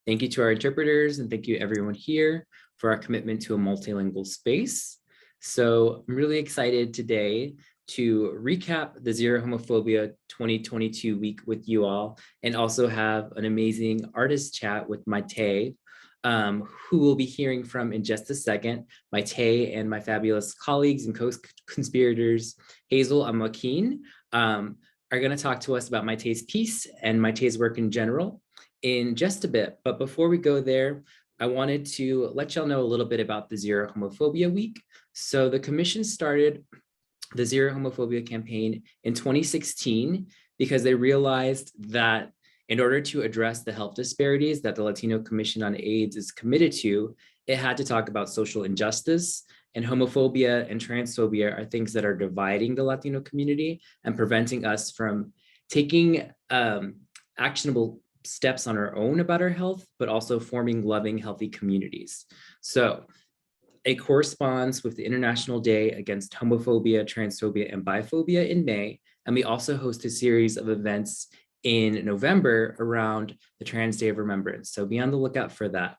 Thank you to our interpreters, and thank you everyone here for our commitment to a multilingual space. So I'm really excited today to recap the Zero Homophobia 2022 week with you all, and also have an amazing artist chat with Maite, who we'll be hearing from in just a second. Maite and my fabulous colleagues and co-conspirators, Hazel and Joaquin, are going to talk to us about Maite's piece and Maite's work in general in just a bit. But before we go there, I wanted to let y'all know a little bit about the Zero Homophobia Week. So the commission started the Zero Homophobia campaign in 2016 because they realized that in order to address the health disparities that the Latino Commission on AIDS is committed to, it had to talk about social injustice, and homophobia and transphobia are things that are dividing the Latino community and preventing us from taking actionable steps on our own about our health, but also forming loving, healthy communities. So it corresponds with the International Day Against Homophobia, Transphobia, and Biphobia in May. And we also host a series of events in November around the Trans Day of Remembrance. So be on the lookout for that.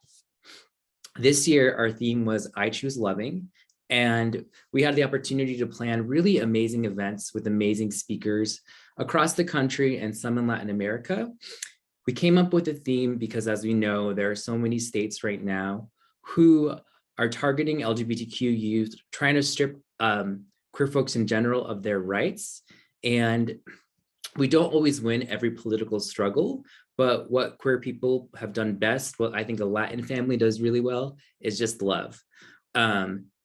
This year, our theme was I Choose Loving. And we had the opportunity to plan really amazing events with amazing speakers across the country and some in Latin America. We came up with a theme because, as we know, there are so many states right now who are targeting LGBTQ youth, trying to strip queer folks in general of their rights. And we don't always win every political struggle, but what queer people have done best, what I think a Latin family does really well, is just love.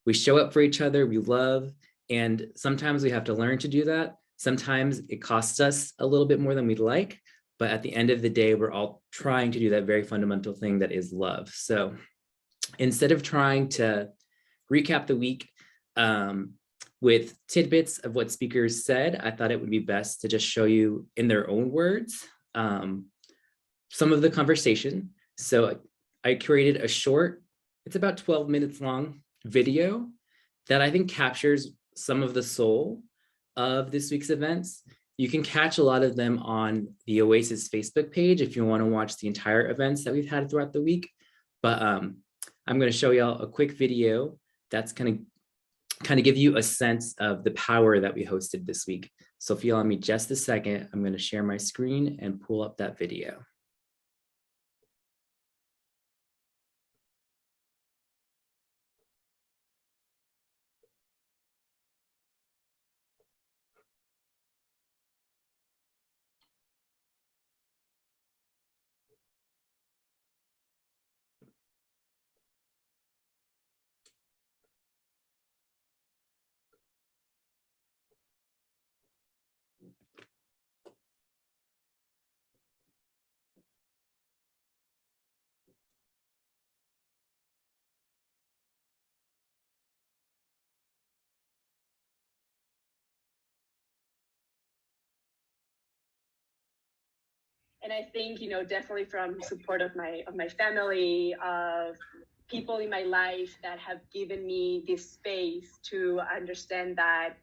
We show up for each other, we love, and sometimes we have to learn to do that. Sometimes it costs us a little bit more than we'd like, but at the end of the day, we're all trying to do that very fundamental thing that is love. So instead of trying to recap the week with tidbits of what speakers said, I thought it would be best to just show you in their own words some of the conversation. So I created a short, it's about 12 minutes long video that I think captures some of the soul of this week's events. You can catch a lot of them on the Oasis Facebook page if you want to watch the entire events that we've had throughout the week. But I'm going to show y'all a quick video that's going to give you a sense of the power that we hosted this week. So if you'll allow me just a second, I'm going to share my screen and pull up that video. And I think, definitely from support of my family, of people in my life that have given me this space to understand that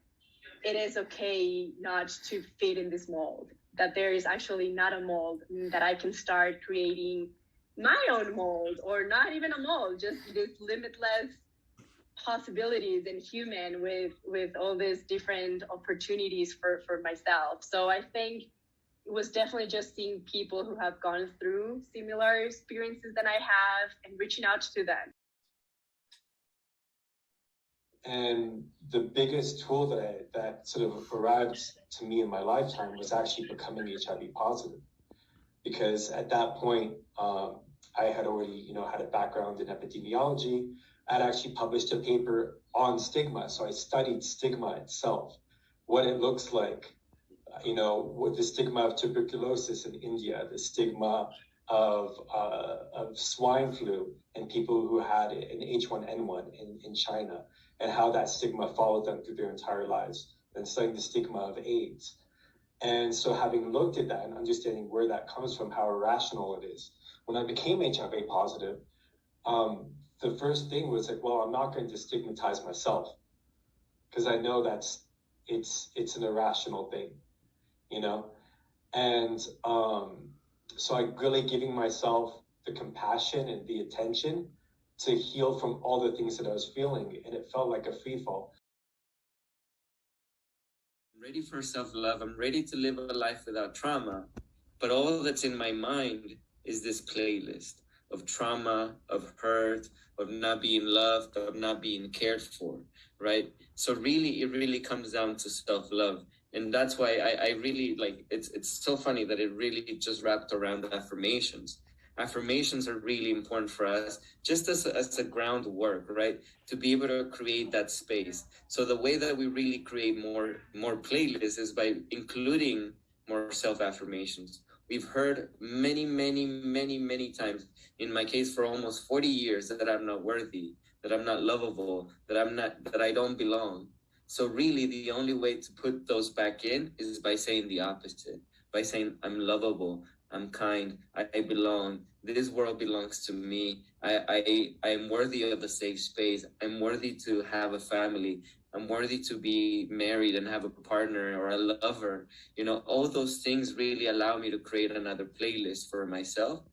it is okay not to fit in this mold, that there is actually not a mold, that I can start creating my own mold, or not even a mold, just this limitless possibilities and human with all these different opportunities for myself. So I think it was definitely just seeing people who have gone through similar experiences than I have and reaching out to them. And the biggest tool that sort of arrived to me in my lifetime was actually becoming HIV positive. Because at that point, I had already, had a background in epidemiology. I'd actually published a paper on stigma. So I studied stigma itself, what it looks like, with the stigma of tuberculosis in India, the stigma of swine flu and people who had an H1N1 in China, and how that stigma followed them through their entire lives, and studying the stigma of AIDS. And so having looked at that and understanding where that comes from, how irrational it is, when I became HIV positive, the first thing was like, well, I'm not going to stigmatize myself, because I know it's an irrational thing, And so I really giving myself the compassion and the attention to heal from all the things that I was feeling. And it felt like a free fall. I'm ready for self-love. I'm ready to live a life without trauma. But all that's in my mind is this playlist of trauma, of hurt, of not being loved, of not being cared for, right? So really, it really comes down to self-love. And that's why I really like, it's so funny that it really just wrapped around affirmations. Affirmations are really important for us, just as a groundwork, right? To be able to create that space. So the way that we really create more playlists is by including more self-affirmations. We've heard many times, in my case for almost 40 years, that I'm not worthy, that I'm not lovable, that I don't belong. So really the only way to put those back in is by saying the opposite, by saying I'm lovable, I'm kind, I belong, this world belongs to me, I'm worthy of a safe space, I'm worthy to have a family, I'm worthy to be married and have a partner or a lover. You know, all those things really allow me to create another playlist for myself.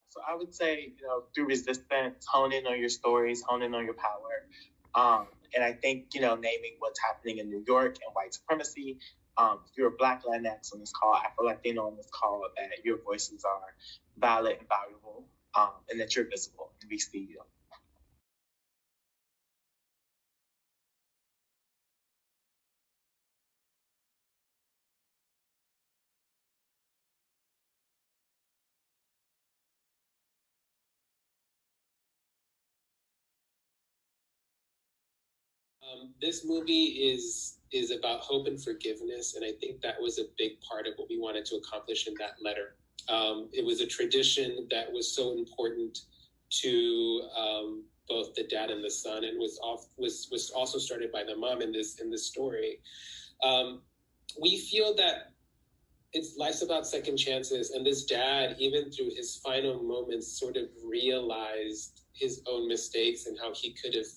So I would say, through resistance, hone in on your stories, hone in on your power. And I think, naming what's happening in New York and white supremacy, if you're a Black Latinx on this call, Afro-Latino on this call, that your voices are valid and valuable, and that you're visible, and we see you. This movie is about hope and forgiveness, and I think that was a big part of what we wanted to accomplish in that letter. It was a tradition that was so important to both the dad and the son, and was also started by the mom in this story. We feel that life's about second chances, and this dad, even through his final moments, sort of realized his own mistakes and how he could have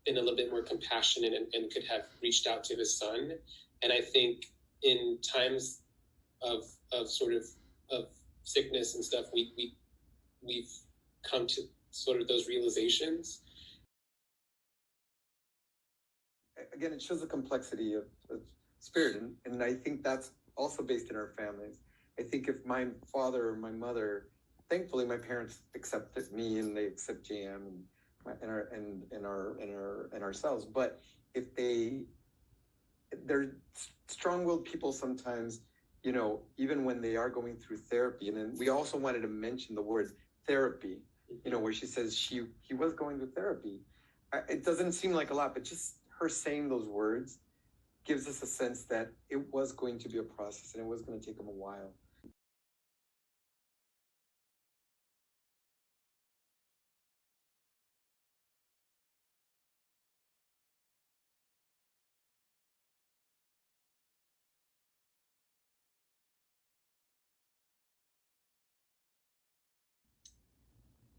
been a little bit more compassionate and could have reached out to his son. And I think in times of sickness and stuff, we've come to sort of those realizations. Again, it shows the complexity of spirit, and I think that's also based in our families. I think if my father or my mother, thankfully my parents accepted me and they accept JM and ourselves, but if they're strong-willed people sometimes, even when they are going through therapy. And then we also wanted to mention the word therapy, where she says he was going to therapy. It doesn't seem like a lot, but just her saying those words gives us a sense that it was going to be a process and it was going to take him a while.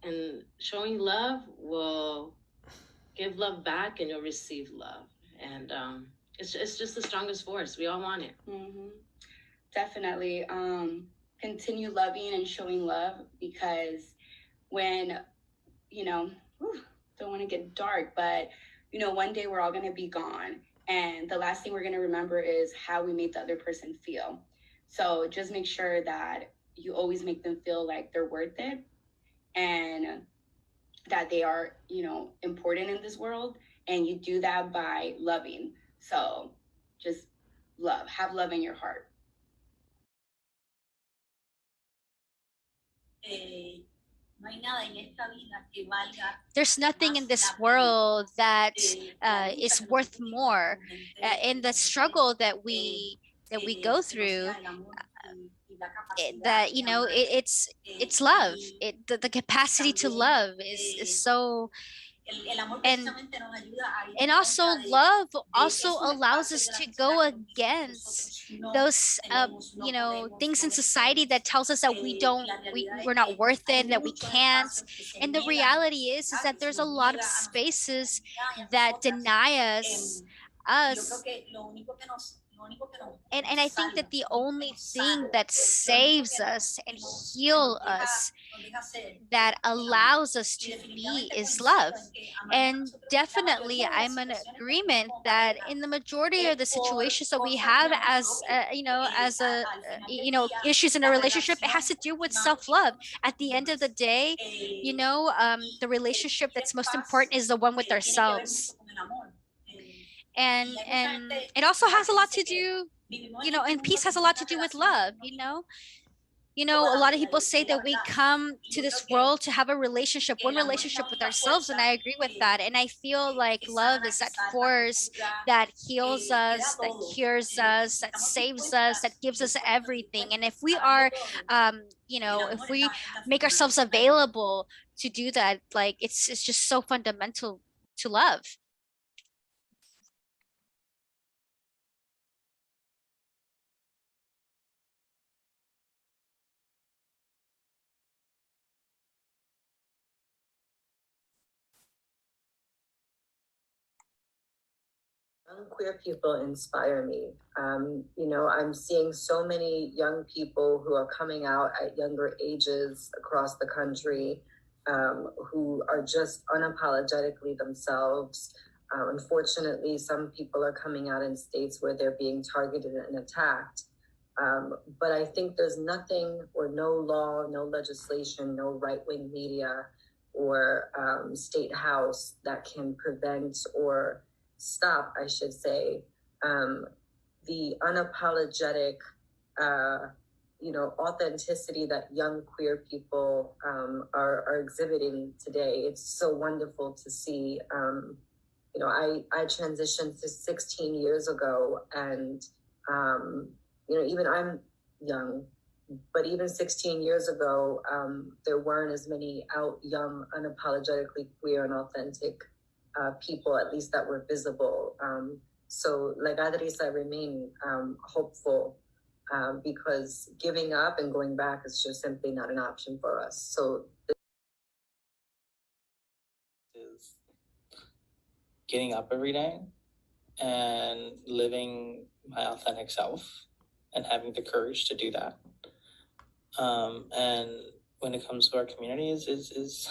And showing love will give love back, and you'll receive love. And it's just the strongest force. We all want it. Mm-hmm. Definitely. Continue loving and showing love, because when, don't want to get dark, but, one day we're all going to be gone. And the last thing we're going to remember is how we made the other person feel. So just make sure that you always make them feel like they're worth it, and that they are, important in this world. And you do that by loving. So just have love in your heart. There's nothing in this world that is worth more. In the struggle that we go through, it's love. The capacity to love is so, and also love also allows us to go against those things in society that tells us that we're not worth it, that we can't. And the reality is that there's a lot of spaces that deny us And I think that the only thing that saves us and heal us, that allows us to be, is love. And definitely I'm in agreement that in the majority of the situations that we have as issues in a relationship, it has to do with self-love. At the end of the day, the relationship that's most important is the one with ourselves. And it also has a lot to do, and peace has a lot to do with love. A lot of people say that we come to this world to have a relationship, one relationship with ourselves, and I agree with that. And I feel like love is that force that heals us, that cures us, that saves us, that gives us everything. And if we are, if we make ourselves available to do that, like it's just so fundamental to love. Young queer people inspire me. I'm seeing so many young people who are coming out at younger ages across the country, who are just unapologetically themselves. Unfortunately, some people are coming out in states where they're being targeted and attacked. But I think there's nothing, or no law, no legislation, no right-wing media or state house that can prevent or stop, I should say, the unapologetic, authenticity that young queer people are exhibiting today. It's so wonderful to see. I transitioned to 16 years ago, and even I'm young, but even 16 years ago, there weren't as many out young, unapologetically queer and authentic people, at least that were visible. So like Adrisa, I remain hopeful, because giving up and going back is just simply not an option for us. So is getting up every day and living my authentic self and having the courage to do that. And when it comes to our communities, this is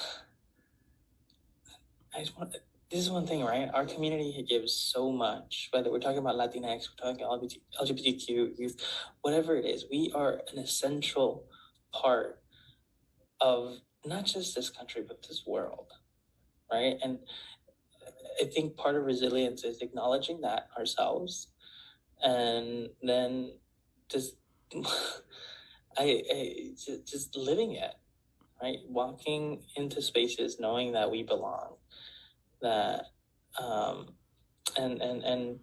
one thing, right? Our community gives so much, whether we're talking about Latinx, we're talking about LGBTQ youth, whatever it is, we are an essential part of not just this country, but this world, right? And I think part of resilience is acknowledging that ourselves, and then just, just living it, right? Walking into spaces knowing that we belong, that and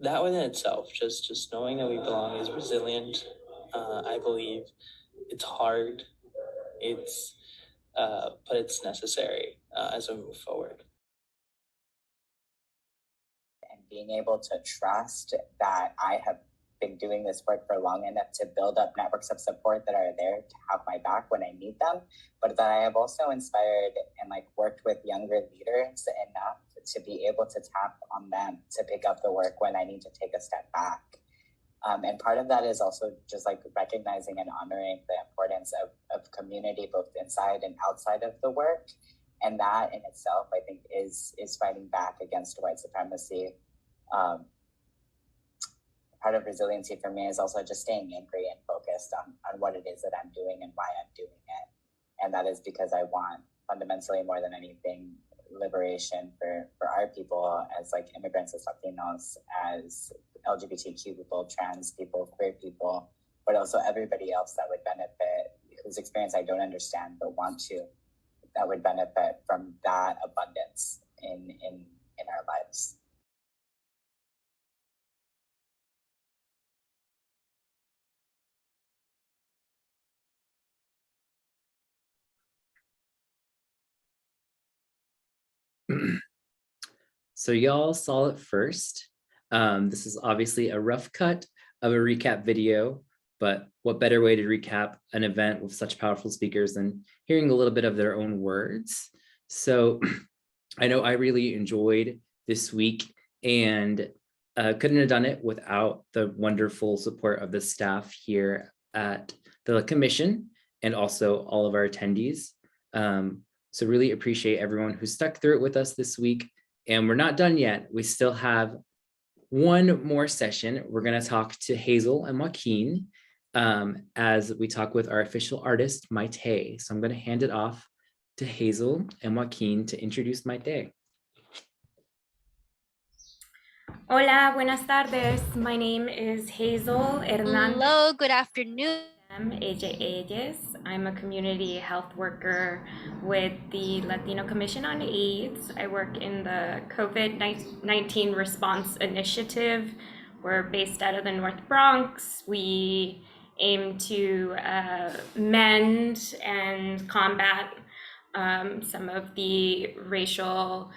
that within itself, just knowing that we belong, is resilient. I believe it's hard, but it's necessary as we move forward. And being able to trust that I have been doing this work for long enough to build up networks of support that are there to have my back when I need them, but that I have also inspired and worked with younger leaders enough to be able to tap on them to pick up the work when I need to take a step back. And part of that is also just recognizing and honoring the importance of community, both inside and outside of the work. And that in itself, I think, is fighting back against white supremacy. Part of resiliency for me is also just staying angry and focused on what it is that I'm doing and why I'm doing it. And that is because I want, fundamentally more than anything, liberation for our people as immigrants, as Latinos, as LGBTQ people, trans people, queer people, but also everybody else that would benefit, whose experience I don't understand but want to, that would benefit from that abundance in our lives. So y'all saw it first. This is obviously a rough cut of a recap video, but what better way to recap an event with such powerful speakers than hearing a little bit of their own words. So I know I really enjoyed this week, and couldn't have done it without the wonderful support of the staff here at the commission and also all of our attendees. So really appreciate everyone who stuck through it with us this week. And we're not done yet. We still have one more session. We're going to talk to Hazel and Joaquin as we talk with our official artist, Maite. So I'm going to hand it off to Hazel and Joaquin to introduce Maite. Hola, buenas tardes. My name is Hazel Hernandez. Hello, good afternoon. AJs. I'm a community health worker with the Latino Commission on AIDS. I work in the COVID-19 response initiative. We're based out of the North Bronx. We aim to mend and combat some of the racial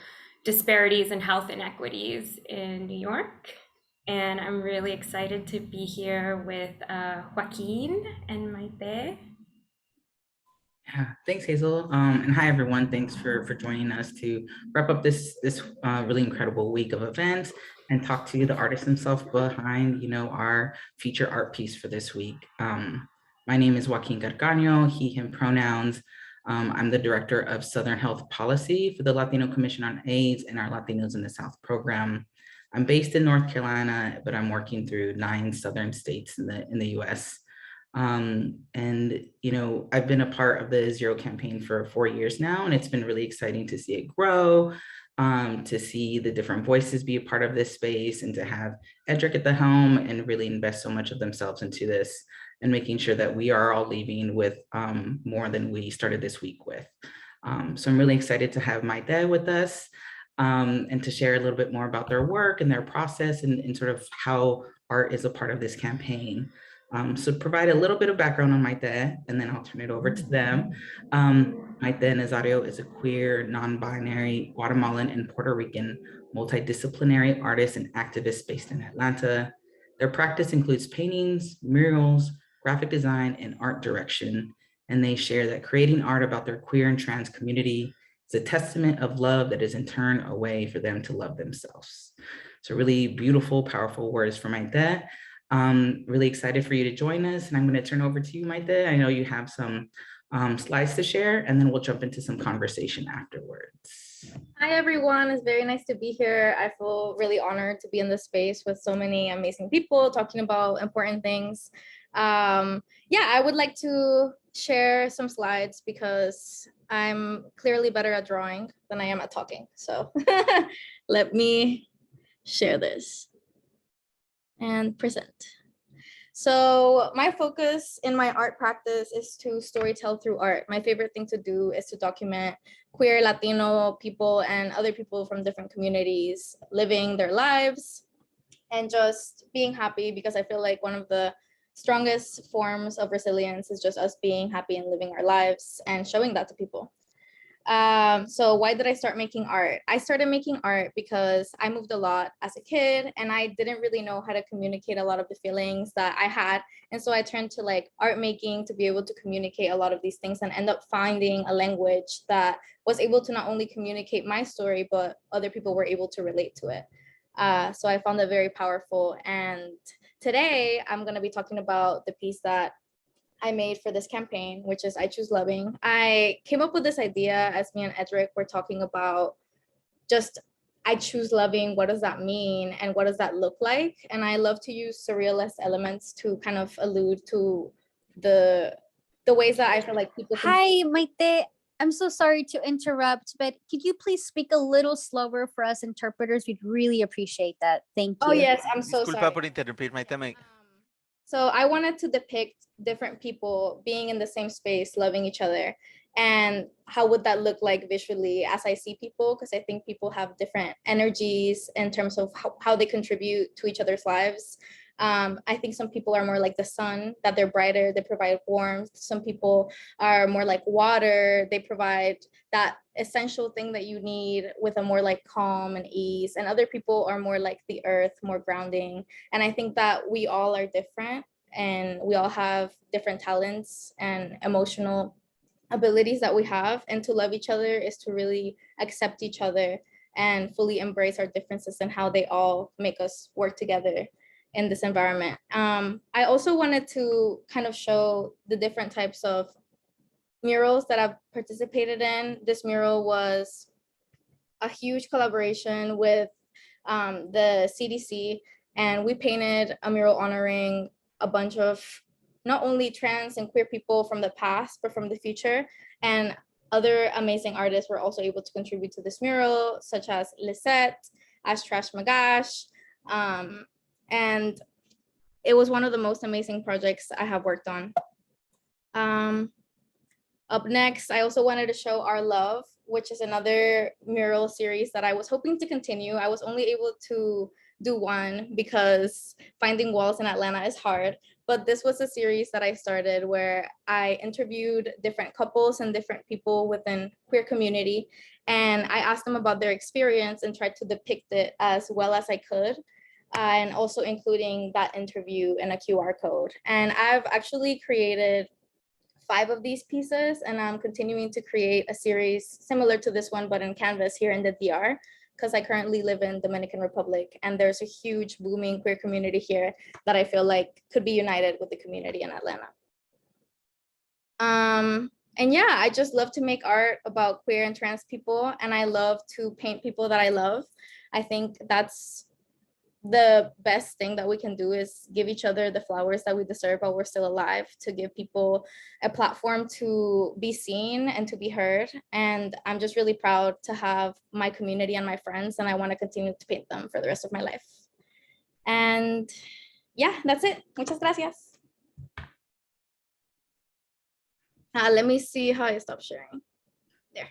disparities and health inequities in New York. And I'm really excited to be here with Joaquin and Maite. Yeah, thanks, Hazel. And hi, everyone. Thanks for joining us to wrap up this really incredible week of events and talk to the artist himself behind, our feature art piece for this week. My name is Joaquin Gargaño, he, him pronouns. I'm the Director of Southern Health Policy for the Latino Commission on AIDS and our Latinos in the South program. I'm based in North Carolina, but I'm working through 9 Southern states in the US. And, I've been a part of the Zero campaign for 4 years now, and it's been really exciting to see it grow, to see the different voices be a part of this space, and to have Edric at the helm and really invest so much of themselves into this and making sure that we are all leaving with more than we started this week with. So I'm really excited to have Maite with us and to share a little bit more about their work and their process and sort of how art is a part of this campaign. So provide a little bit of background on Maite, and then I'll turn it over to them. Maite Nazario is a queer, non-binary, Guatemalan and Puerto Rican multidisciplinary artist and activist based in Atlanta. Their practice includes paintings, murals, graphic design, and art direction. And they share that creating art about their queer and trans community is a testament of love that is in turn a way for them to love themselves. So really beautiful, powerful words from Maite. Really excited for you to join us, and I'm going to turn over to you, Maite. I know you have some slides to share, and then we'll jump into some conversation afterwards. Hi, everyone. It's very nice to be here. I feel really honored to be in this space with so many amazing people talking about important things. I would like to share some slides because I'm clearly better at drawing than I am at talking. So let me share this and present. So my focus in my art practice is to storytell through art. My favorite thing to do is to document queer Latino people and other people from different communities living their lives and just being happy, because I feel like one of the strongest forms of resilience is just us being happy and living our lives and showing that to people. So why did I start making art? I started making art because I moved a lot as a kid and I didn't really know how to communicate a lot of the feelings that I had. And so I turned to art making to be able to communicate a lot of these things and end up finding a language that was able to not only communicate my story, but other people were able to relate to it. So I found it very powerful. And today I'm going to be talking about the piece that I made for this campaign, which is I Choose Loving. I came up with this idea as me and Edric were talking about just I choose loving. What does that mean? And what does that look like? And I love to use surrealist elements to kind of allude to the ways that I feel like people can— Hi, Maite. I'm so sorry to interrupt, but could you please speak a little slower for us interpreters? We'd really appreciate that. Thank you. Oh, yes, I'm so sorry. Disculpa por interrumpir, Maite. So I wanted to depict different people being in the same space, loving each other. And how would that look like visually as I see people? Because I think people have different energies in terms of how they contribute to each other's lives. I think some people are more like the sun, that they're brighter, they provide warmth. Some people are more like water, they provide that essential thing that you need with a more calm and ease. And other people are more like the earth, more grounding. And I think that we all are different and we all have different talents and emotional abilities that we have. And to love each other is to really accept each other and fully embrace our differences and how they all make us work together in this environment. I also wanted to kind of show the different types of murals that I've participated in. This mural was a huge collaboration with the CDC, and we painted a mural honoring a bunch of not only trans and queer people from the past, but from the future. And other amazing artists were also able to contribute to this mural, such as Lisette, Ash Trash Magash. And it was one of the most amazing projects I have worked on. Up next, I also wanted to show Our Love, which is another mural series that I was hoping to continue. I was only able to do one because finding walls in Atlanta is hard. But this was a series that I started where I interviewed different couples and different people within queer community. And I asked them about their experience and tried to depict it as well as I could. And also including that interview in a QR code. And I've actually created 5 of these pieces, and I'm continuing to create a series similar to this one, but in Canvas here in the DR, because I currently live in Dominican Republic, and there's a huge booming queer community here that I feel like could be united with the community in Atlanta. And yeah, I just love to make art about queer and trans people, and I love to paint people that I love. I think that's the best thing that we can do, is give each other the flowers that we deserve while we're still alive, to give people a platform to be seen and to be heard. And I'm just really proud to have my community and my friends, and I want to continue to paint them for the rest of my life. And yeah, that's it. Muchas gracias. Let me see how I stop sharing. There.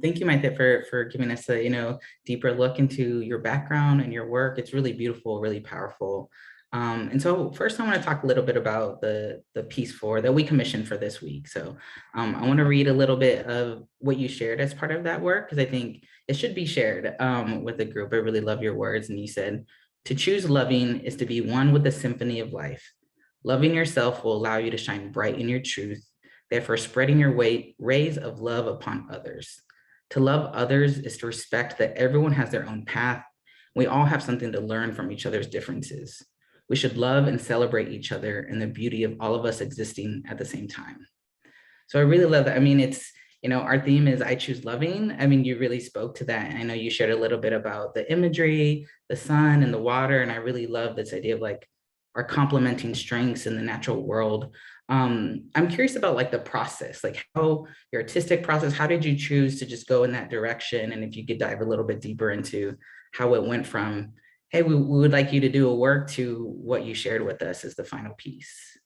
Thank you, Maite, for giving us a deeper look into your background and your work. It's really beautiful, really powerful. And so first, I want to talk a little bit about the piece that we commissioned for this week. So I want to read a little bit of what you shared as part of that work, because I think it should be shared with the group. I really love your words. And you said, "To choose loving is to be one with the symphony of life. Loving yourself will allow you to shine bright in your truth, therefore spreading your rays of love upon others. To love others is to respect that everyone has their own path. We all have something to learn from each other's differences. We should love and celebrate each other and the beauty of all of us existing at the same time." So I really love that. I mean, it's, our theme is I choose loving. I mean, you really spoke to that. I know you shared a little bit about the imagery, the sun and the water. And I really love this idea of like our complementing strengths in the natural world. I'm curious about like the process, like how your artistic process, how did you choose to just go in that direction? And if you could dive a little bit deeper into how it went from, hey, we would like you to do a work, to what you shared with us as the final piece.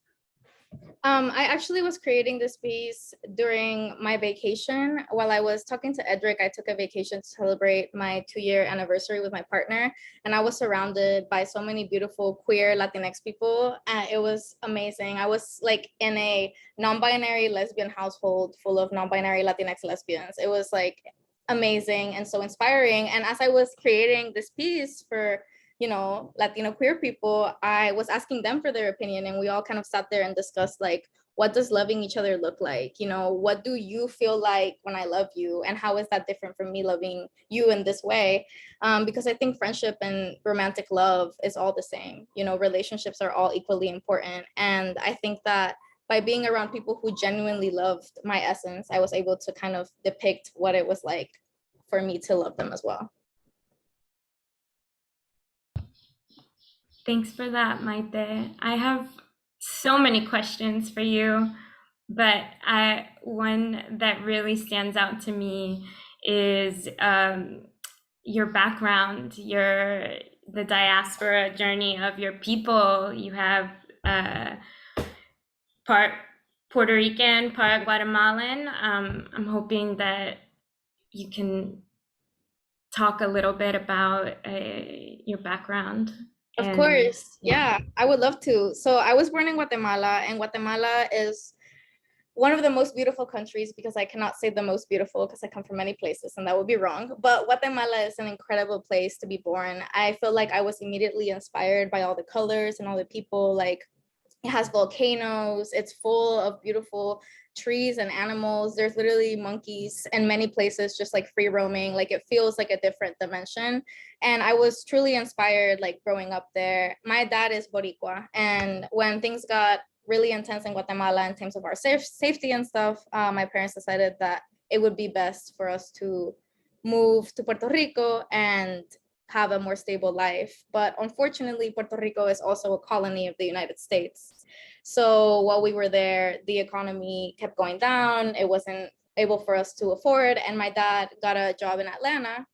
I actually was creating this piece during my vacation. While I was talking to Edric, I took a vacation to celebrate my 2-year anniversary with my partner, and I was surrounded by so many beautiful queer Latinx people, and it was amazing. I was like in a non-binary lesbian household full of non-binary Latinx lesbians. It was like amazing and so inspiring. And as I was creating this piece for Latino queer people, I was asking them for their opinion, and we all kind of sat there and discussed like, what does loving each other look like? What do you feel like when I love you? And how is that different from me loving you in this way? Because I think friendship and romantic love is all the same. Relationships are all equally important. And I think that by being around people who genuinely loved my essence, I was able to kind of depict what it was like for me to love them as well. Thanks for that, Maite. I have so many questions for you, but one that really stands out to me is your background, the diaspora journey of your people. You have part Puerto Rican, part Guatemalan. I'm hoping that you can talk a little bit about your background. Of course, yeah, I would love to. So I was born in Guatemala, and Guatemala is one of the most beautiful countries, because I cannot say the most beautiful because I come from many places and that would be wrong. But Guatemala is an incredible place to be born. I feel like I was immediately inspired by all the colors and all the people. Like, It has volcanoes. It's full of beautiful trees and animals. There's literally monkeys in many places, just like free roaming. Like it feels like a different dimension. And I was truly inspired, like growing up there. My dad is Boricua, and when things got really intense in Guatemala in terms of our safety and stuff, my parents decided that it would be best for us to move to Puerto Rico and have a more stable life. But unfortunately, Puerto Rico is also a colony of the United States. So while we were there, the economy kept going down. It wasn't able for us to afford. And my dad got a job in Atlanta.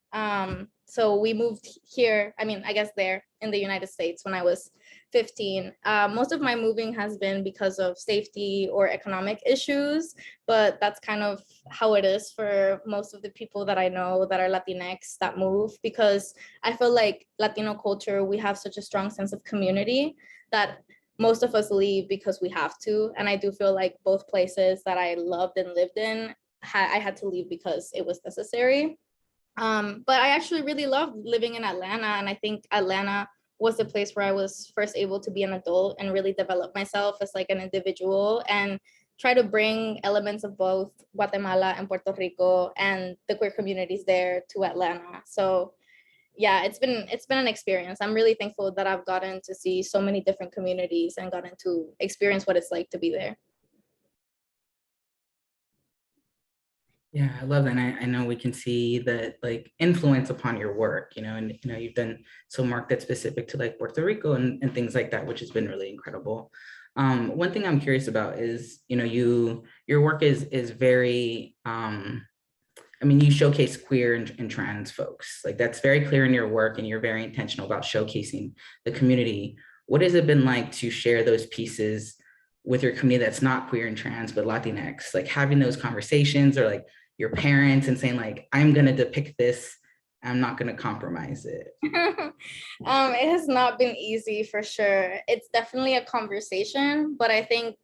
So we moved here, I mean, I guess there in the United States when I was 15. Most of my moving has been because of safety or economic issues, but that's kind of how it is for most of the people that I know that are Latinx that move, because I feel like Latino culture, we have such a strong sense of community that most of us leave because we have to. And I do feel like both places that I loved and lived in, I had to leave because it was necessary. But I actually really loved living in Atlanta. And I think Atlanta was the place where I was first able to be an adult and really develop myself as like an individual and try to bring elements of both Guatemala and Puerto Rico and the queer communities there to Atlanta. So yeah, it's been an experience. I'm really thankful that I've gotten to see so many different communities and gotten to experience what it's like to be there. Yeah, I love that. And I know we can see the like influence upon your work, and you've done so marked that specific to like Puerto Rico and things like that, which has been really incredible. One thing I'm curious about is, your work is very, you showcase queer and trans folks. Like that's very clear in your work, and you're very intentional about showcasing the community. What has it been like to share those pieces with your community that's not queer and trans, but Latinx? Like having those conversations, or like your parents and saying like, I'm gonna depict this, I'm not gonna compromise it. It has not been easy for sure. It's definitely a conversation, but I think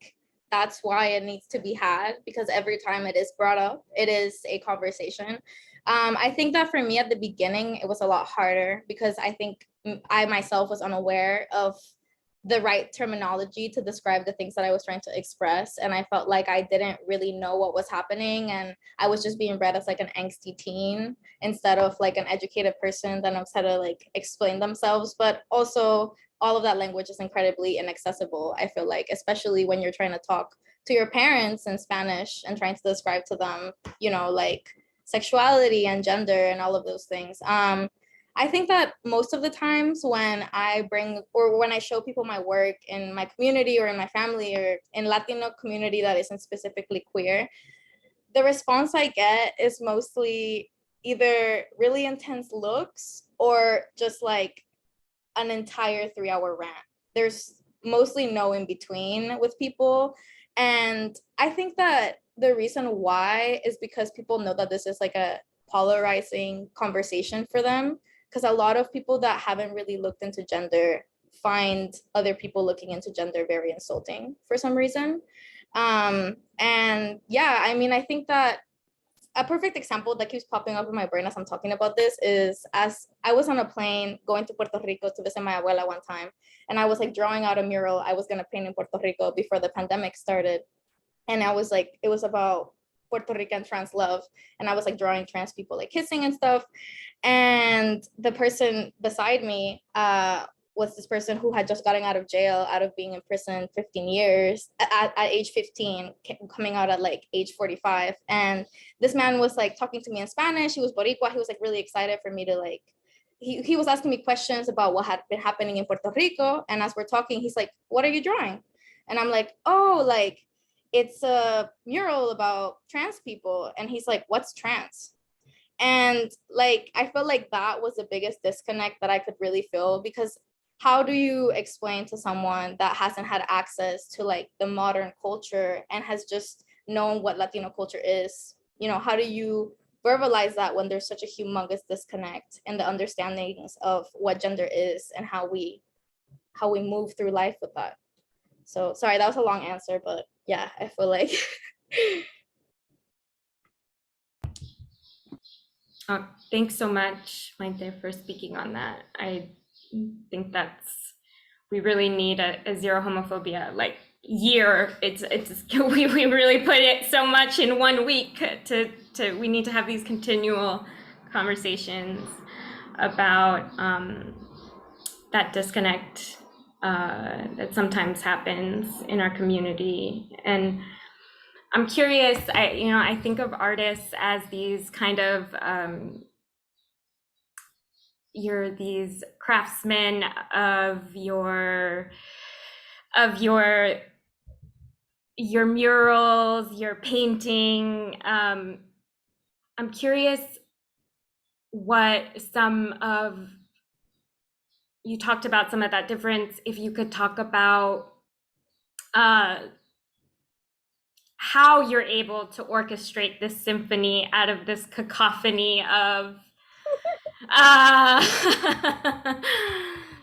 that's why it needs to be had, because every time it is brought up, it is a conversation. I think that for me at the beginning, it was a lot harder because I think I myself was unaware of the right terminology to describe the things that I was trying to express. And I felt like I didn't really know what was happening. And I was just being read as like an angsty teen instead of like an educated person that knows how to like explain themselves. But also all of that language is incredibly inaccessible, I feel like, especially when you're trying to talk to your parents in Spanish and trying to describe to them, like sexuality and gender and all of those things. I think that most of the times when I bring or when I show people my work in my community or in my family or in Latino community that isn't specifically queer, the response I get is mostly either really intense looks or just like an entire 3-hour rant. There's mostly no in between with people. And I think that the reason why is because people know that this is like a polarizing conversation for them, because a lot of people that haven't really looked into gender find other people looking into gender very insulting for some reason. And yeah, I think that a perfect example that keeps popping up in my brain as I'm talking about this is as I was on a plane going to Puerto Rico to visit my abuela one time, and I was like drawing out a mural I was gonna paint in Puerto Rico before the pandemic started. And I was like, it was about Puerto Rican trans love. And I was like drawing trans people like kissing and stuff. And the person beside me was this person who had just gotten out of jail, out of being in prison 15 years, at age 15, coming out at like age 45. And this man was like talking to me in Spanish. He was Boricua. He was like really excited for me to like, he was asking me questions about what had been happening in Puerto Rico. And as we're talking, he's like, what are you drawing? And I'm like, oh, like, it's a mural about trans people. And he's like, what's trans? And like, I feel like that was the biggest disconnect that I could really feel, because how do you explain to someone that hasn't had access to like the modern culture and has just known what Latino culture is? How do you verbalize that when there's such a humongous disconnect in the understandings of what gender is and how we move through life with that? So sorry, that was a long answer, but yeah, I feel like. Thanks so much, Maite, for speaking on that. I think that's we really need a zero homophobia like year. It's we really put it so much in 1 week to we need to have these continual conversations about that disconnect that sometimes happens in our community. And I'm curious, I think of artists as these kind of you're these craftsmen of your murals, your painting. I'm curious what you talked about some of that difference. If you could talk about how you're able to orchestrate this symphony out of this cacophony of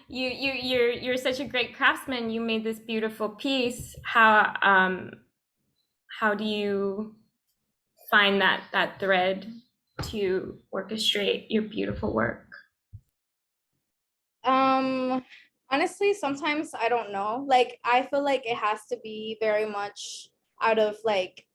you're such a great craftsman. You made this beautiful piece. How do you find that thread to orchestrate your beautiful work? Honestly, sometimes I don't know. Like, I feel like it has to be very much out of like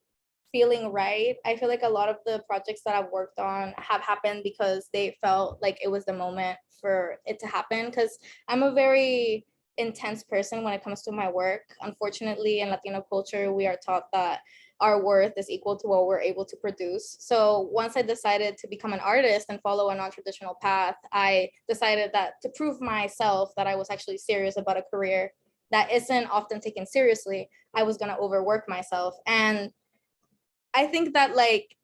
feeling right. I feel like a lot of the projects that I've worked on have happened because they felt like it was the moment for it to happen. Because I'm a very intense person when it comes to my work. Unfortunately, in Latino culture, we are taught that our worth is equal to what we're able to produce. So once I decided to become an artist and follow a non-traditional path, I decided that to prove myself that I was actually serious about a career that isn't often taken seriously, I was gonna overwork myself. And I think that like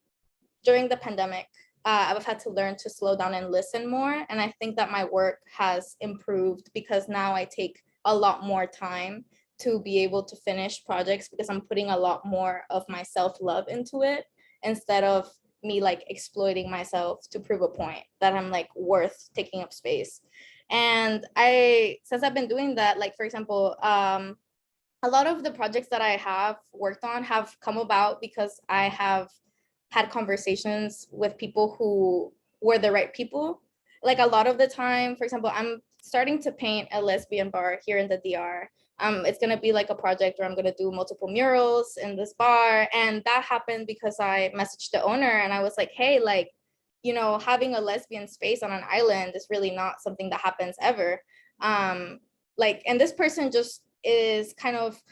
during the pandemic, I've had to learn to slow down and listen more. And I think that my work has improved because now I take a lot more time to be able to finish projects because I'm putting a lot more of my self-love into it instead of me like exploiting myself to prove a point that I'm like worth taking up space. And since I've been doing that, like for example, a lot of the projects that I have worked on have come about because I have had conversations with people who were the right people. Like a lot of the time, for example, I'm starting to paint a lesbian bar here in the DR. It's gonna be like a project where I'm gonna do multiple murals in this bar. And that happened because I messaged the owner and I was like, hey, like, having a lesbian space on an island is really not something that happens ever. And this person just is kind of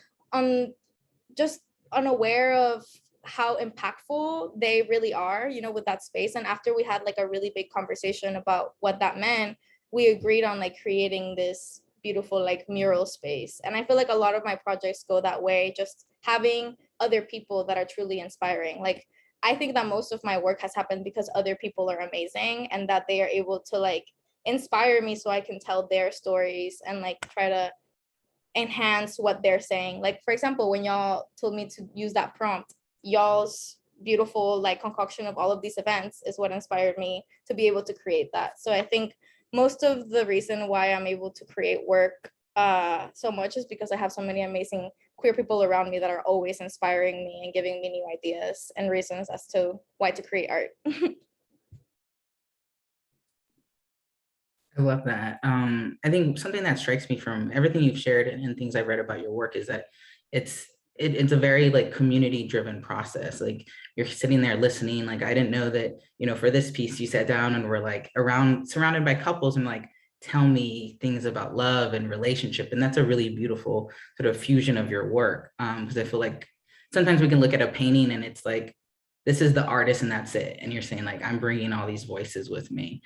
just unaware of how impactful they really are, with that space. And after we had like a really big conversation about what that meant, we agreed on like creating this beautiful like mural space. And I feel like a lot of my projects go that way, just having other people that are truly inspiring. Like, I think that most of my work has happened because other people are amazing and that they are able to like inspire me so I can tell their stories and like try to enhance what they're saying. Like, for example, when y'all told me to use that prompt, y'all's beautiful like concoction of all of these events is what inspired me to be able to create that. So I think most of the reason why I'm able to create work so much is because I have so many amazing queer people around me that are always inspiring me and giving me new ideas and reasons as to why to create art. I love that. I think something that strikes me from everything you've shared and things I've read about your work is that it's a very like community driven process. Like you're sitting there listening. Like I didn't know that, for this piece you sat down and were like surrounded by couples and like, tell me things about love and relationship. And that's a really beautiful sort of fusion of your work. Because I feel like sometimes we can look at a painting and it's like, this is the artist and that's it. And you're saying like, I'm bringing all these voices with me.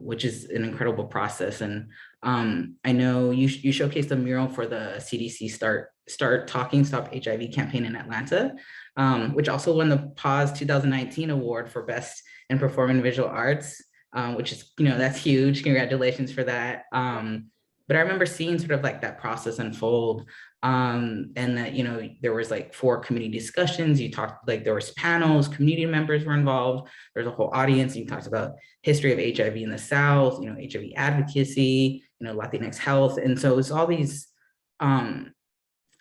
Which is an incredible process. And I know you showcased a mural for the CDC Start Talking Stop HIV campaign in Atlanta, which also won the Pause 2019 award for Best in Performing Visual Arts, which is, that's huge. Congratulations for that. But I remember seeing sort of like that process unfold, and that, there was like 4 community discussions. You talked, like there was panels, community members were involved. There's a whole audience. You talked about history of HIV in the South, HIV advocacy, Latinx health. And so it's all these,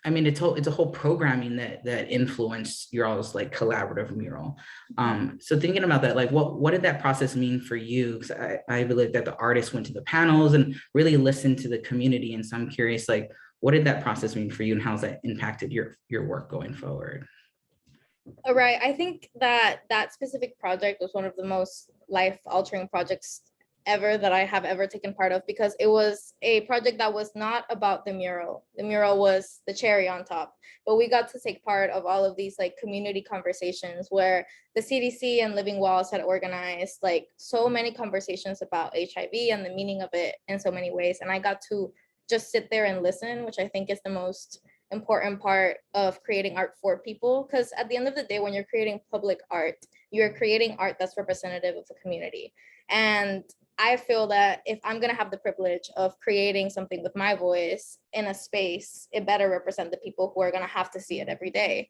I mean, it's a whole programming that influenced your all's like collaborative mural. So thinking about that, like what did that process mean for you? Because I believe that the artists went to the panels and really listened to the community. And so I'm curious, like, what did that process mean for you and how's that impacted your work going forward? All right, I think that specific project was one of the most life-altering projects ever that I have ever taken part of, because it was a project that was not about the mural. The mural was the cherry on top, but we got to take part of all of these like community conversations where the CDC and Living Walls had organized like so many conversations about HIV and the meaning of it in so many ways. And I got to just sit there and listen, which I think is the most important part of creating art for people. Because at the end of the day, when you're creating public art, you're creating art that's representative of the community. And I feel that if I'm going to have the privilege of creating something with my voice in a space, it better represent the people who are going to have to see it every day.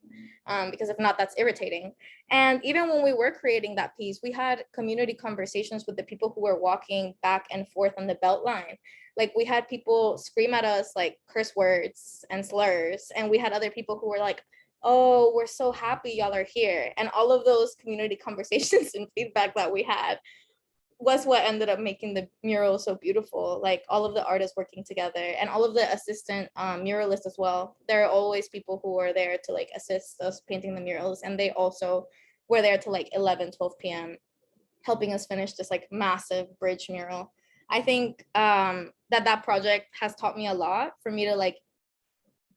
Because if not, that's irritating. And even when we were creating that piece, we had community conversations with the people who were walking back and forth on the belt line. Like we had people scream at us like curse words and slurs. And we had other people who were like, oh, we're so happy y'all are here. And all of those community conversations and feedback that we had was what ended up making the mural so beautiful. Like all of the artists working together and all of the assistant muralists as well. There are always people who are there to like assist us painting the murals, and they also were there to like 11-12 p.m. helping us finish this like massive bridge mural. I think that project has taught me a lot, for me to like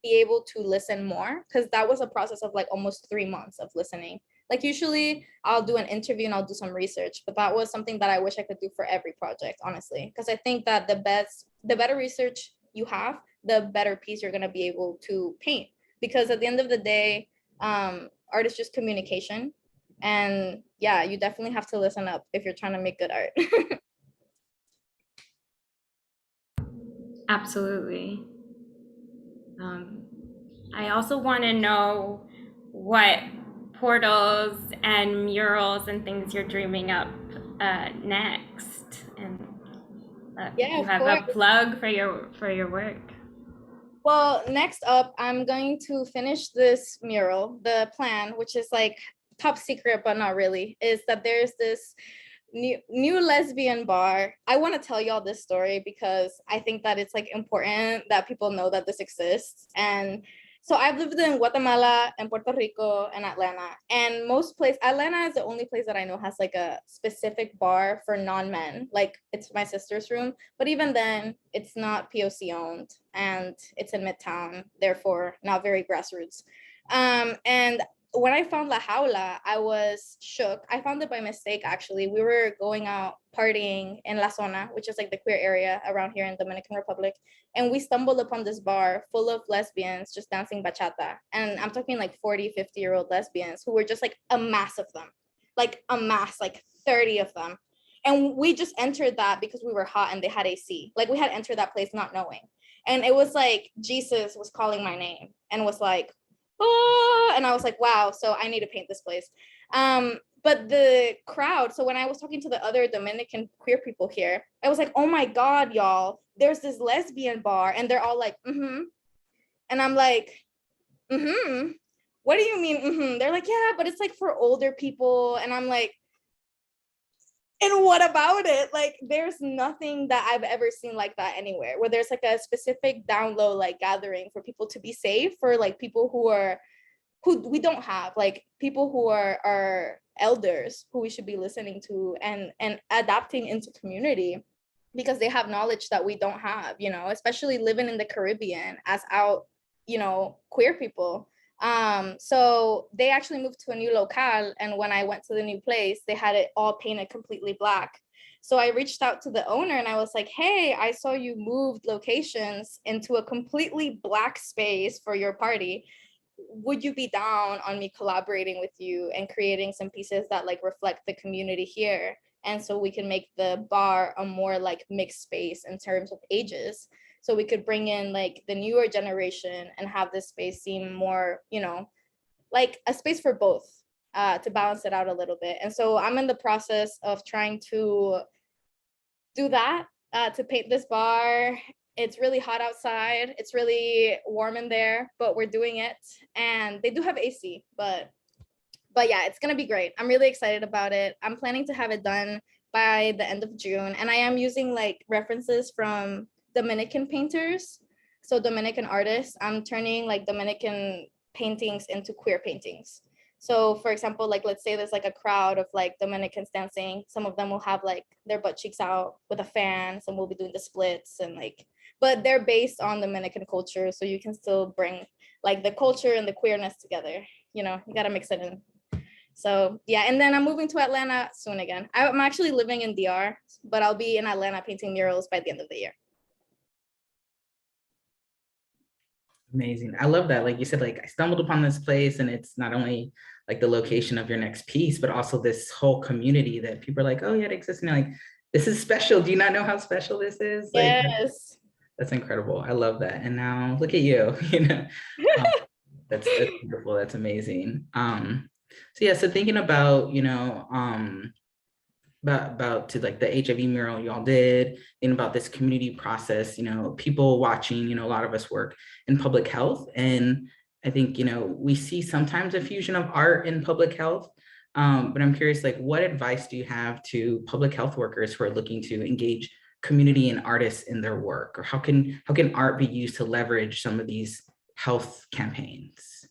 be able to listen more, because that was a process of like almost 3 months of listening. Like usually I'll do an interview and I'll do some research, but that was something that I wish I could do for every project, honestly. Because I think that the better research you have, the better piece you're gonna be able to paint. Because at the end of the day, art is just communication. And yeah, you definitely have to listen up if you're trying to make good art. Absolutely. I also want to know what portals and murals and things you're dreaming up next, and Yeah, you have a plug for your work. Well, next up, I'm going to finish this mural. The plan, which is like top secret, but not really, is that there's this new lesbian bar. I want to tell y'all this story because I think that it's like important that people know that this exists. And so I've lived in Guatemala and Puerto Rico and Atlanta, and Atlanta is the only place that I know has like a specific bar for non-men. Like it's my sister's room, but even then it's not POC owned and it's in Midtown, therefore not very grassroots. And when I found La Jaula, I was shook. I found it by mistake, actually. We were going out partying in La Zona, which is like the queer area around here in Dominican Republic. And we stumbled upon this bar full of lesbians just dancing bachata. And I'm talking like 40, 50-year-old lesbians who were just like a mass of them, like a mass, like 30 of them. And we just entered that because we were hot and they had AC. Like we had entered that place not knowing. And it was like Jesus was calling my name and was like, oh, and I was like, wow, so I need to paint this place. But the crowd, so when I was talking to the other Dominican queer people here, I was like, oh my God, y'all, there's this lesbian bar. And they're all like, mm-hmm. And I'm like, mm-hmm. What do you mean, mm-hmm? They're like, yeah, but it's like for older people. And I'm like, and what about it? Like, there's nothing that I've ever seen like that anywhere, where there's like a specific down low like gathering for people to be safe, for like people who we don't have, like people who are elders who we should be listening to and adapting into community, because they have knowledge that we don't have, you know, especially living in the Caribbean as out, you know, queer people. So they actually moved to a new locale, and when I went to the new place, they had it all painted completely black. So I reached out to the owner and I was like, hey, I saw you moved locations into a completely black space for your party. Would you be down on me collaborating with you and creating some pieces that like reflect the community here? And so we can make the bar a more like mixed space in terms of ages. So we could bring in like the newer generation and have this space seem more, you know, like a space for both, to balance it out a little bit. And so I'm in the process of trying to do that, to paint this bar It's really hot outside. It's really warm in there, but we're doing it. And they do have AC, but yeah, it's gonna be great. I'm really excited about it. I'm planning to have it done by the end of June. And I am using like references from Dominican painters. So Dominican artists, I'm turning like Dominican paintings into queer paintings. So for example, like let's say there's like a crowd of like Dominicans dancing. Some of them will have like their butt cheeks out with a fan. Some will be doing the splits and like, but they're based on Dominican culture. So you can still bring like the culture and the queerness together. You know, you gotta mix it in. So yeah, and then I'm moving to Atlanta soon again. I'm actually living in DR, but I'll be in Atlanta painting murals by the end of the year. Amazing. I love that. Like you said, like I stumbled upon this place and it's not only like the location of your next piece, but also this whole community that people are like, oh yeah, it exists. And you're like, this is special. Do you not know how special this is? Like, yes. That's incredible. I love that. And now look at you, you know, that's beautiful. That's amazing. So yeah, so thinking about, you know, about to like the HIV mural y'all did, and about this community process, you know, people watching, you know, a lot of us work in public health. And I think, you know, we see sometimes a fusion of art and public health. But I'm curious, like, what advice do you have to public health workers who are looking to engage community and artists in their work? Or how can art be used to leverage some of these health campaigns?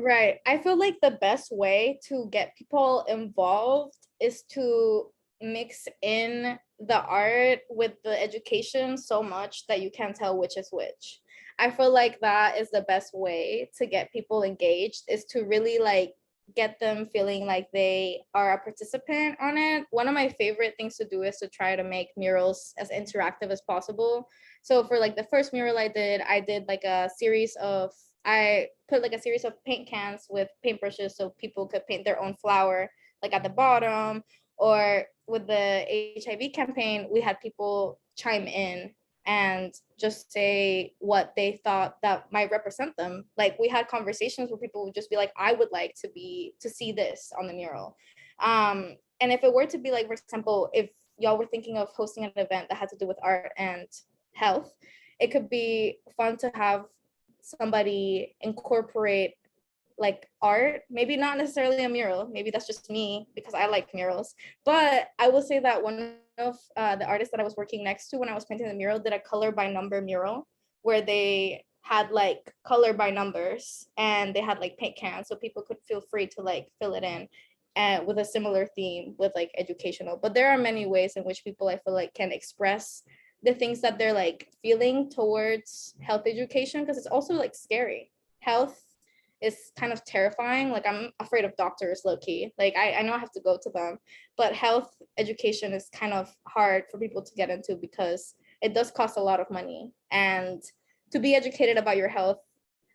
Right. I feel like the best way to get people involved is to mix in the art with the education so much that you can't tell which is which. I feel like that is the best way to get people engaged, is to really like get them feeling like they are a participant on it. One of my favorite things to do is to try to make murals as interactive as possible. So for like the first mural I did like a series of, I put like a series of paint cans with paintbrushes so people could paint their own flower like at the bottom. Or with the HIV campaign, we had people chime in and just say what they thought that might represent them. Like we had conversations where people would just be like, I would like to see this on the mural. And if it were to be like, for example, if y'all were thinking of hosting an event that had to do with art and health, it could be fun to have somebody incorporate like art, maybe not necessarily a mural, maybe that's just me because I like murals, but I will say that one of the artists that I was working next to when I was painting the mural did a color by number mural where they had like color by numbers and they had like paint cans so people could feel free to like fill it in and with a similar theme with like educational. But there are many ways in which people I feel like can express the things that they're like feeling towards health education, because it's also like scary. Health is kind of terrifying. Like I'm afraid of doctors low-key. Like I know I have to go to them, but health education is kind of hard for people to get into because it does cost a lot of money. And to be educated about your health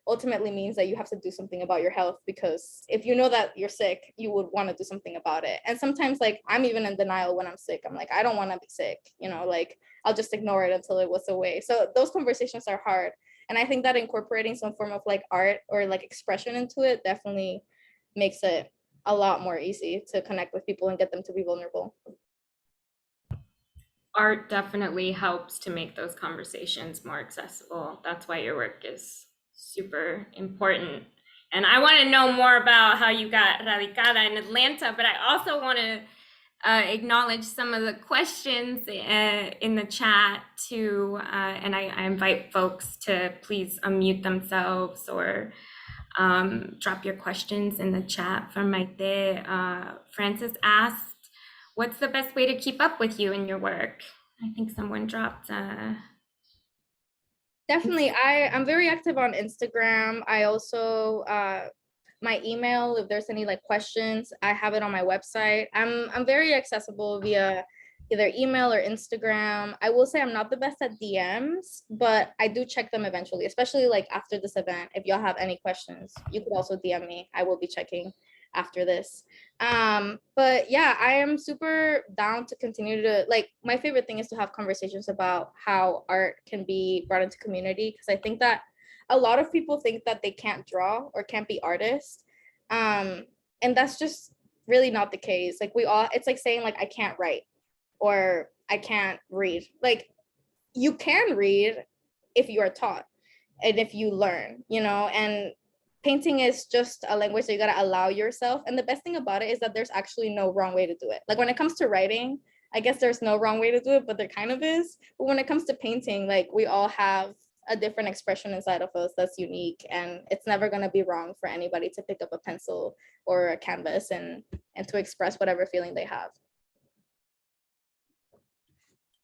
ultimately means that you have to do something about your health, because if you know that you're sick, you would want to do something about it. And sometimes like I'm even in denial when I'm sick. I'm like, I don't want to be sick, you know, like I'll just ignore it until it was away. So those conversations are hard. And I think that incorporating some form of like art or like expression into it definitely makes it a lot more easy to connect with people and get them to be vulnerable. Art definitely helps to make those conversations more accessible. That's why your work is super important. And I want to know more about how you got radicada in Atlanta, but I also want to acknowledge some of the questions in the chat too, and I invite folks to please unmute themselves or drop your questions in the chat for Maite. Francis asked, what's the best way to keep up with you in your work? I think someone dropped Definitely. I'm very active on Instagram. I also my email, if there's any like questions, I have it on my website. I'm very accessible via either email or Instagram. I will say I'm not the best at DMs, but I do check them eventually, especially like after this event. If y'all have any questions, you could also DM me. I will be checking after this. But yeah, I am super down to continue to, like, my favorite thing is to have conversations about how art can be brought into community, because I think that a lot of people think that they can't draw or can't be artists. And that's just really not the case. Like we all, it's like saying like, I can't write or I can't read. Like you can read if you are taught and if you learn, you know, and painting is just a language that you gotta allow yourself. And the best thing about it is that there's actually no wrong way to do it. Like when it comes to writing, I guess there's no wrong way to do it, but there kind of is. But when it comes to painting, like we all have a different expression inside of us that's unique, and it's never gonna be wrong for anybody to pick up a pencil or a canvas and to express whatever feeling they have.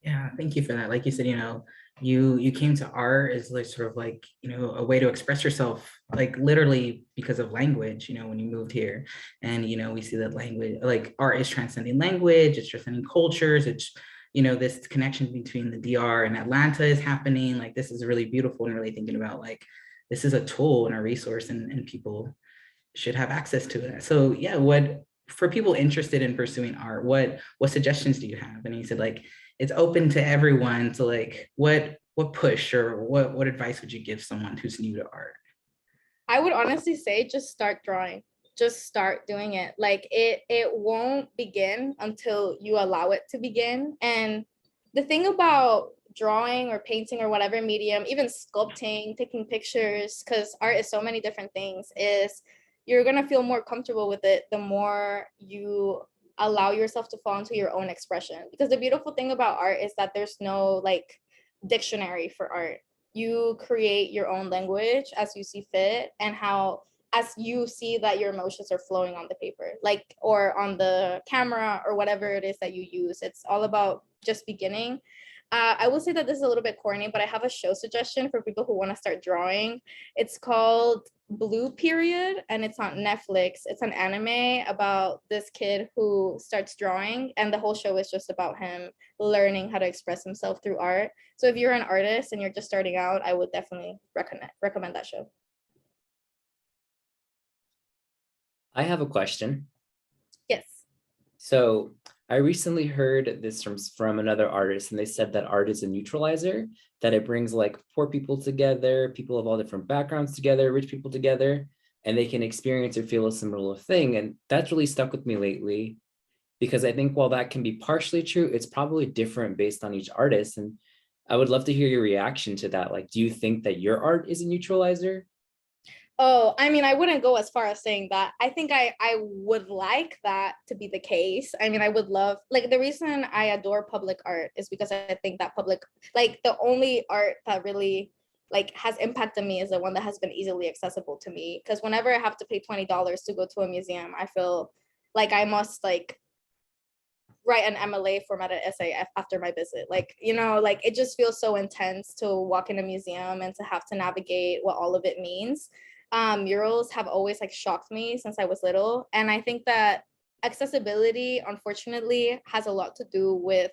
Yeah, thank you for that. Like you said, you know, you came to art as like sort of like, you know, a way to express yourself, like literally because of language, you know, when you moved here. And, you know, we see that language, like art is transcending language, it's transcending cultures, it's, you know, this connection between the DR and Atlanta is happening. Like this is really beautiful, and really thinking about like, this is a tool and a resource, and people should have access to it. So yeah, what, for people interested in pursuing art, what suggestions do you have? And he said like, it's open to everyone. So like, what push or what advice would you give someone who's new to art? I would honestly say just start drawing. Just start doing it. Like it won't begin until you allow it to begin. And the thing about drawing or painting or whatever medium, even sculpting, taking pictures, because art is so many different things, is you're gonna feel more comfortable with it the more you allow yourself to fall into your own expression. Because the beautiful thing about art is that there's no like dictionary for art. You create your own language as you see fit, and how as you see that your emotions are flowing on the paper, like, or on the camera, or whatever it is that you use. It's all about just beginning. I will say that this is a little bit corny, but I have a show suggestion for people who want to start drawing. It's called Blue Period, and it's on Netflix. It's an anime about this kid who starts drawing, and the whole show is just about him learning how to express himself through art. So if you're an artist and you're just starting out, I would definitely recommend that show. I have a question. Yes. So I recently heard this from another artist, and they said that art is a neutralizer, that it brings like poor people together, people of all different backgrounds together, rich people together, and they can experience or feel a similar thing. And that's really stuck with me lately, because I think while that can be partially true, it's probably different based on each artist. And I would love to hear your reaction to that. Like, do you think that your art is a neutralizer? Oh, I mean, I wouldn't go as far as saying that. I think I would like that to be the case. I mean, I would love, like, the reason I adore public art is because I think that public, like, the only art that really like has impacted me is the one that has been easily accessible to me. Because whenever I have to pay $20 to go to a museum, I feel like I must like write an MLA formatted essay after my visit. Like, you know, like it just feels so intense to walk in a museum and to have to navigate what all of it means. Murals have always like shocked me since I was little. And I think that accessibility, unfortunately, has a lot to do with,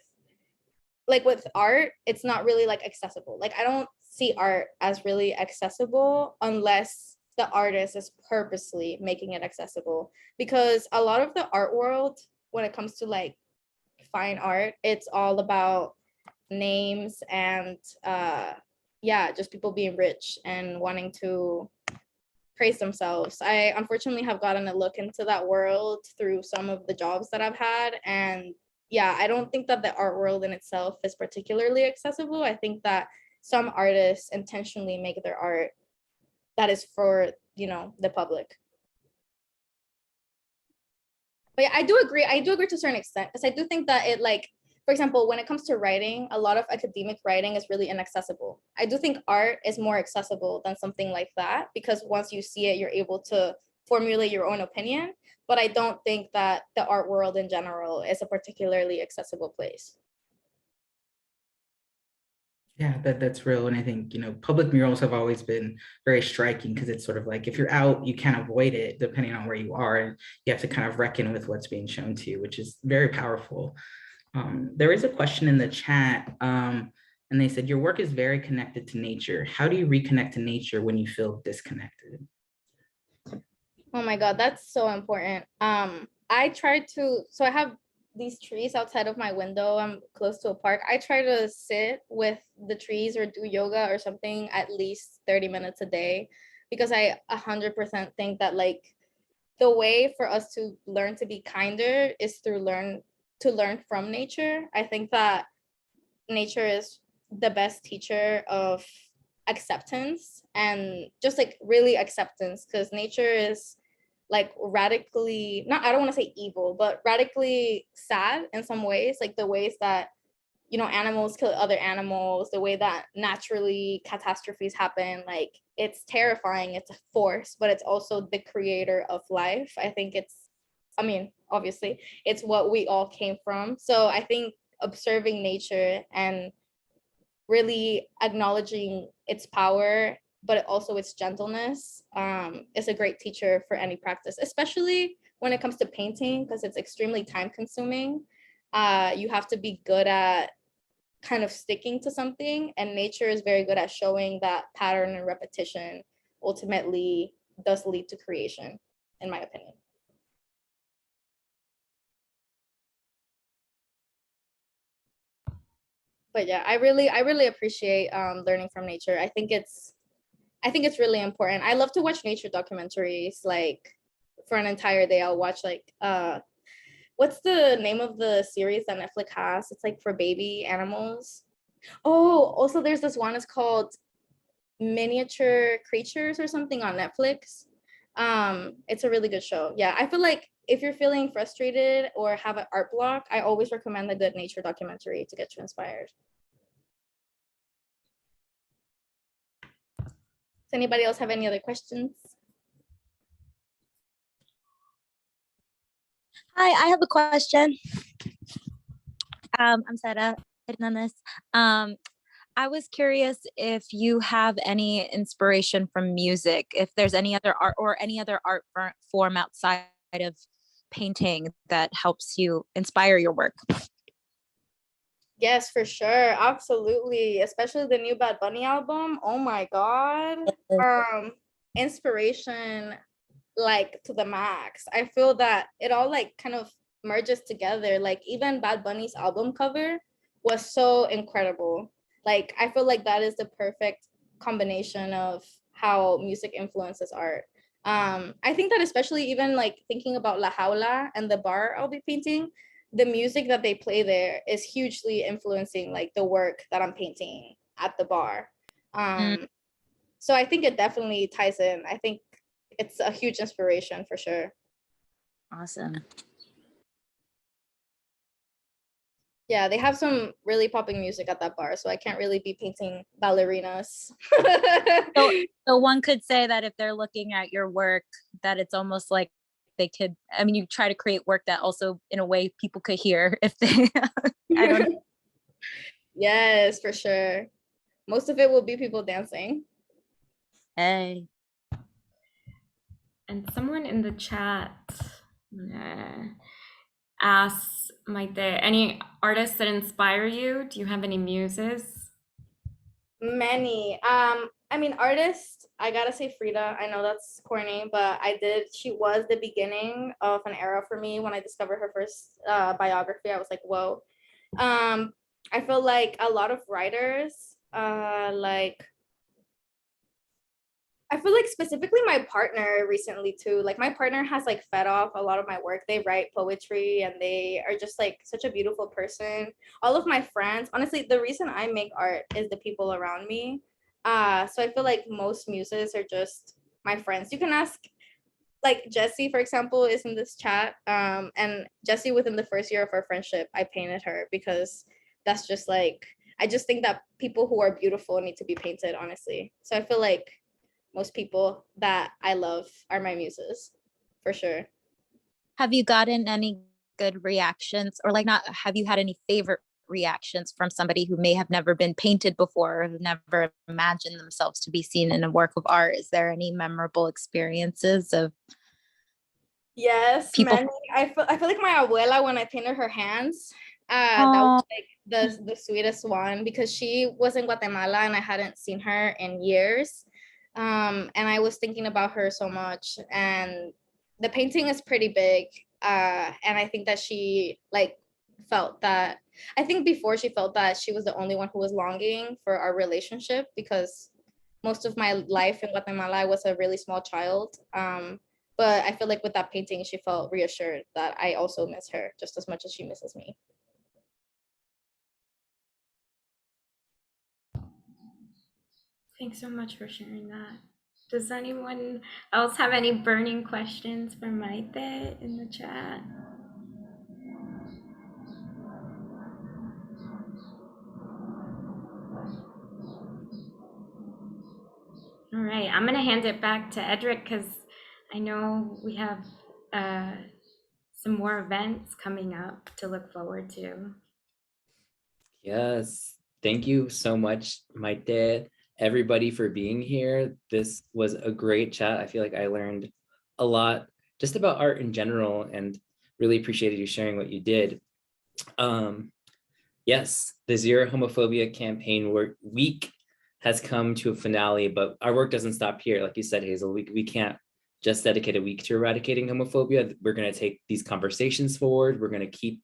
like with art, it's not really like accessible. Like I don't see art as really accessible unless the artist is purposely making it accessible. Because a lot of the art world, when it comes to like fine art, it's all about names and yeah, just people being rich and wanting to praise themselves. I unfortunately have gotten a look into that world through some of the jobs that I've had. And yeah, I don't think that the art world in itself is particularly accessible. I think that some artists intentionally make their art that is for, you know, the public. But yeah, I do agree to a certain extent, because I do think that it, like, for example, when it comes to writing, a lot of academic writing is really inaccessible. I do think art is more accessible than something like that, because once you see it, you're able to formulate your own opinion. But I don't think that the art world in general is a particularly accessible place. Yeah, that's real. And I think, you know, public murals have always been very striking, because it's sort of like if you're out, you can't avoid it depending on where you are. And you have to kind of reckon with what's being shown to you, which is very powerful. There is a question in the chat, and they said, your work is very connected to nature. How do you reconnect to nature when you feel disconnected? Oh my God, that's so important. I try to, so I have these trees outside of my window. I'm close to a park. I try to sit with the trees or do yoga or something at least 30 minutes a day, because I 100% think that like the way for us to learn to be kinder is through learn from nature. I think that nature is the best teacher of acceptance, and just like really acceptance, because nature is like radically, not, I don't want to say evil, but radically sad in some ways, like the ways that, you know, animals kill other animals, the way that naturally catastrophes happen. Like, it's terrifying, it's a force, but it's also the creator of life. I think it's, I mean, obviously it's what we all came from. So I think observing nature and really acknowledging its power, but also its gentleness, is a great teacher for any practice, especially when it comes to painting, because it's extremely time consuming. You have to be good at kind of sticking to something, and nature is very good at showing that pattern and repetition ultimately does lead to creation, in my opinion. But yeah, I really appreciate learning from nature. I think it's really important. I love to watch nature documentaries. Like, for an entire day I'll watch like what's the name of the series that Netflix has? It's like for baby animals. Oh, also there's this one, it's called Miniature Creatures or something on Netflix. It's a really good show. Yeah, I feel like if you're feeling frustrated or have an art block, I always recommend a good nature documentary to get you inspired. Does anybody else have any other questions? Hi, I have a question. I'm Sarah Hernandez. I was curious if you have any inspiration from music, if there's any other art or any other art form outside of painting that helps you inspire your work. Yes, for sure. Absolutely. Especially the new Bad Bunny album. Oh my God. Inspiration like to the max. I feel that it all like kind of merges together. Like, even Bad Bunny's album cover was so incredible. Like, I feel like that is the perfect combination of how music influences art. I think that especially even like thinking about La Jaula and the bar I'll be painting, the music that they play there is hugely influencing like the work that I'm painting at the bar. So I think it definitely ties in. I think it's a huge inspiration for sure. Awesome. Yeah, they have some really popping music at that bar, so I can't really be painting ballerinas. So one could say that if they're looking at your work, that it's almost like they could, I mean, you try to create work that also in a way people could hear if they, I don't know. Yes, for sure. Most of it will be people dancing. Hey. And someone in the chat asks, Maite, any artists that inspire you? Do you have any muses? Many. I mean, artists, I gotta say Frida. I know that's corny, but she was the beginning of an era for me. When I discovered her first biography, I was like, whoa. I feel like a lot of writers, I feel like specifically my partner recently too. Like, my partner has like fed off a lot of my work. They write poetry and they are just like such a beautiful person. All of my friends, honestly, the reason I make art is the people around me. So I feel like most muses are just my friends. You can ask, like, Jessie, for example, is in this chat. And Jessie, within the first year of our friendship, I painted her because that's just like, I just think that people who are beautiful need to be painted, honestly. So I feel like most people that I love are my muses, for sure. Have you gotten any good reactions, or like, not, have you had any favorite reactions from somebody who may have never been painted before, or who never imagined themselves to be seen in a work of art? Is there any memorable experiences of Yes, people? many. I feel like my abuela, when I painted her hands, that was like the sweetest one, because she was in Guatemala and I hadn't seen her in years. And I was thinking about her so much, and the painting is pretty big. And I think that she like felt that, I think before she felt that she was the only one who was longing for our relationship, because most of my life in Guatemala, I was a really small child. But I feel like with that painting, she felt reassured that I also miss her just as much as she misses me. Thanks so much for sharing that. Does anyone else have any burning questions for Maite in the chat? All right, I'm gonna hand it back to Edric because I know we have some more events coming up to look forward to. Yes, thank you so much, Maite, everybody, for being here. This was a great chat. I feel like I learned a lot just about art in general and really appreciated you sharing what you did. Yes, the Zero Homophobia campaign week has come to a finale, but our work doesn't stop here. Like you said, Hazel, we can't just dedicate a week to eradicating homophobia. We're going to take these conversations forward. We're going to keep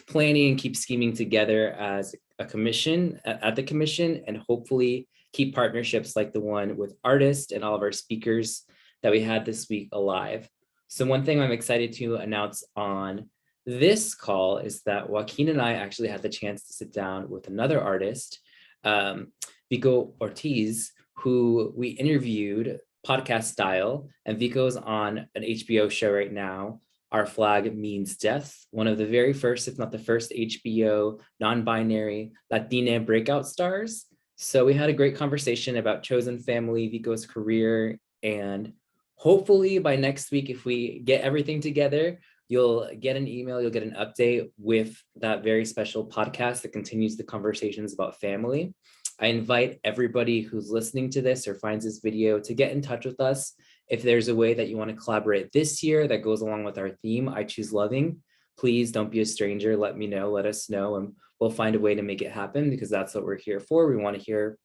planning and keep scheming together as a commission at the commission, and hopefully keep partnerships like the one with artists and all of our speakers that we had this week alive. So one thing I'm excited to announce on this call is that Joaquin and I actually had the chance to sit down with another artist, Vico Ortiz, who we interviewed podcast style, and Vico's on an HBO show right now, Our Flag Means Death, one of the very first, if not the first, HBO non-binary Latina breakout stars. So we had a great conversation about chosen family, Vico's career, and hopefully by next week, if we get everything together, you'll get an email, you'll get an update with that very special podcast that continues the conversations about family. I invite everybody who's listening to this or finds this video to get in touch with us. If there's a way that you want to collaborate this year that goes along with our theme, I Choose Loving, please don't be a stranger. Let me know, let us know, and we'll find a way to make it happen, because that's what we're here for. We want to hear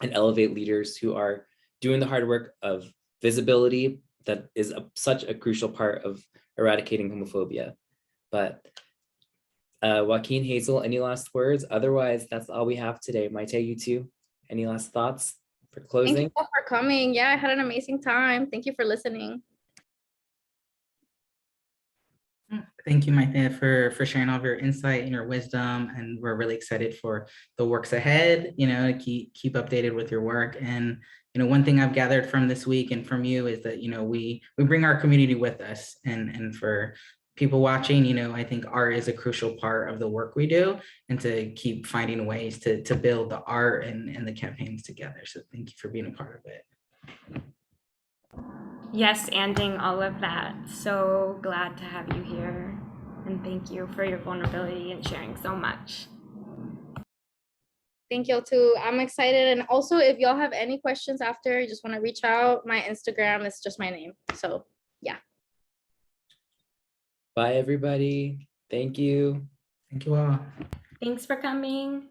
and elevate leaders who are doing the hard work of visibility that is such a crucial part of eradicating homophobia. But Joaquin, Hazel, any last words? Otherwise, that's all we have today. Maite, you too. Any last thoughts for closing? Thank you all for coming. Yeah, I had an amazing time. Thank you for listening. Thank you, Maite, for sharing all of your insight and your wisdom. And we're really excited for the works ahead, to keep updated with your work. And, one thing I've gathered from this week and from you is that, we bring our community with us. And for people watching, I think art is a crucial part of the work we do, and to keep finding ways to build the art and the campaigns together. So thank you for being a part of it. Yes, ending all of that. So glad to have you here. And thank you for your vulnerability and sharing so much. Thank you too. I'm excited. And also, if y'all have any questions after, you just want to reach out, my Instagram is just my name. So yeah. Bye, everybody. Thank you. Thank you all. Thanks for coming.